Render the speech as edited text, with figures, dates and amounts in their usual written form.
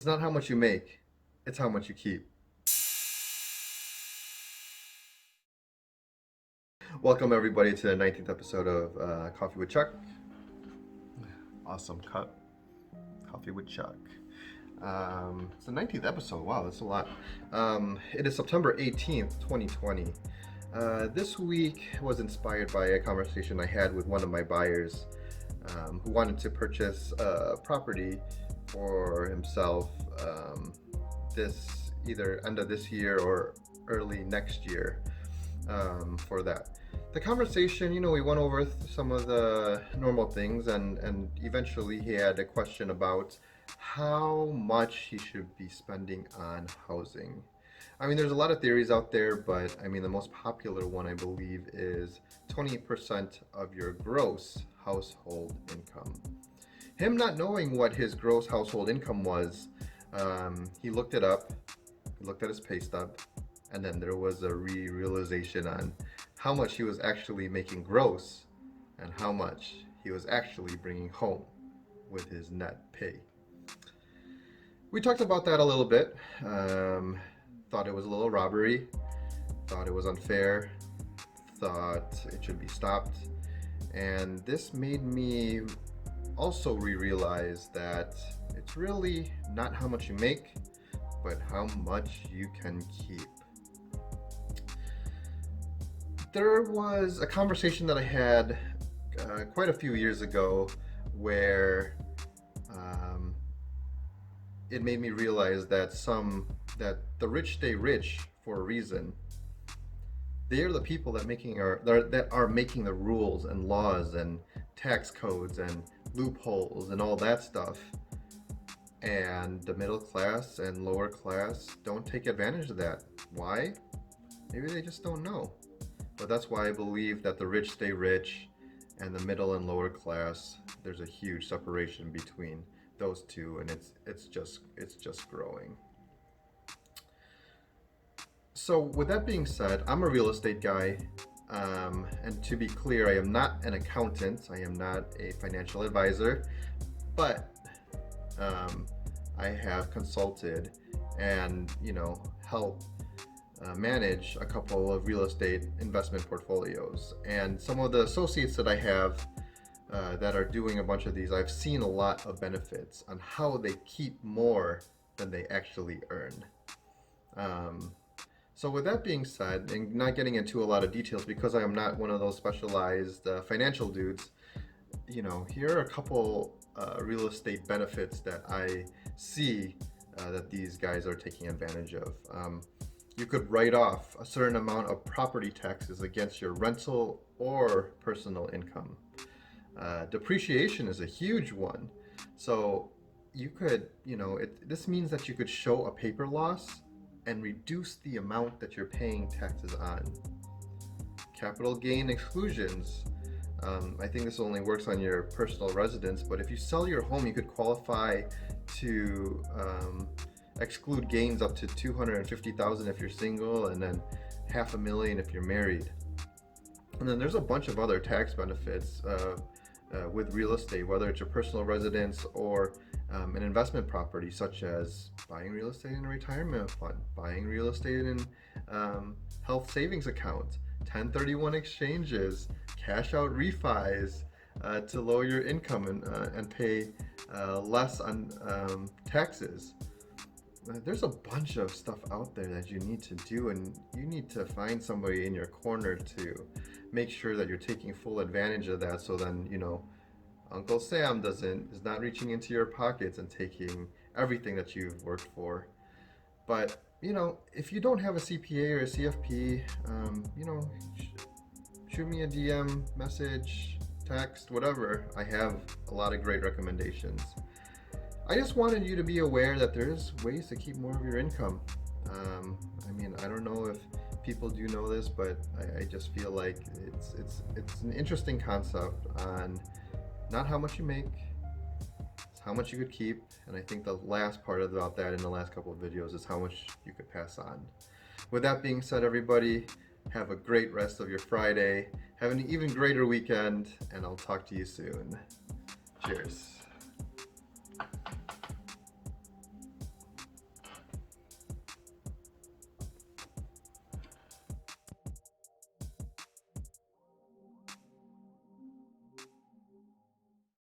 It's not how much you make, it's how much you keep. Welcome everybody to the 19th episode of Coffee with Chuck. Awesome cup. Coffee with Chuck. It's the 19th episode. Wow, that's a lot. It is September 18th, 2020. This week was inspired by a conversation I had with one of my buyers who wanted to purchase a property for himself this either end of this year or early next year for that. The conversation, we went over some of the normal things, and eventually he had a question about how much he should be spending on housing. I mean, there's a lot of theories out there, but I mean, the most popular one, I believe, is 20% of your gross household income. Him not knowing what his gross household income was, he looked it up, he looked at his pay stub, and then there was a realization on how much he was actually making gross and how much he was actually bringing home with his net pay. We talked about that a little bit. Thought it was a little robbery, thought it was unfair, thought it should be stopped. And this made me also realize that it's really not how much you make, but how much you can keep. There was a conversation that I had quite a few years ago where it made me realize that the rich stay rich for a reason. They are the people that are making the rules and laws and tax codes and loopholes and all that stuff. And the middle class and lower class don't take advantage of that. Why? Maybe they just don't know. But that's why I believe that the rich stay rich and the middle and lower class, there's a huge separation between those two, and it's just growing. So with that being said, I'm a real estate guy, and to be clear, I am not an accountant, I am not a financial advisor, but I have consulted and helped manage a couple of real estate investment portfolios. And some of the associates that I have that are doing a bunch of these, I've seen a lot of benefits on how they keep more than they actually earn. So with that being said, and not getting into a lot of details because I am not one of those specialized financial dudes, here are a couple real estate benefits that I see that these guys are taking advantage of. You could write off a certain amount of property taxes against your rental or personal income. Depreciation is a huge one. So you could, this means that you could show a paper loss and reduce the amount that you're paying taxes on. Capital gain exclusions. I think this only works on your personal residence, but if you sell your home, you could qualify to exclude gains up to $250,000 if you're single, and then $500,000 if you're married. And then there's a bunch of other tax benefits with real estate, whether it's your personal residence or an investment property, such as buying real estate in a retirement fund, buying real estate in health savings account, 1031 exchanges, cash out refis to lower your income and pay less on taxes. There's a bunch of stuff out there that you need to do, and you need to find somebody in your corner to make sure that you're taking full advantage of that, so then Uncle Sam is not reaching into your pockets and taking everything that you've worked for. But if you don't have a CPA or a CFP, shoot me a DM, message, text, whatever. I have a lot of great recommendations. I just wanted you to be aware that there's ways to keep more of your income. I don't know if people do know this, but I just feel like it's an interesting concept on not how much you make, it's how much you could keep. And I think the last part about that in the last couple of videos is how much you could pass on. With that being said, everybody, have a great rest of your Friday. Have an even greater weekend, and I'll talk to you soon. Cheers.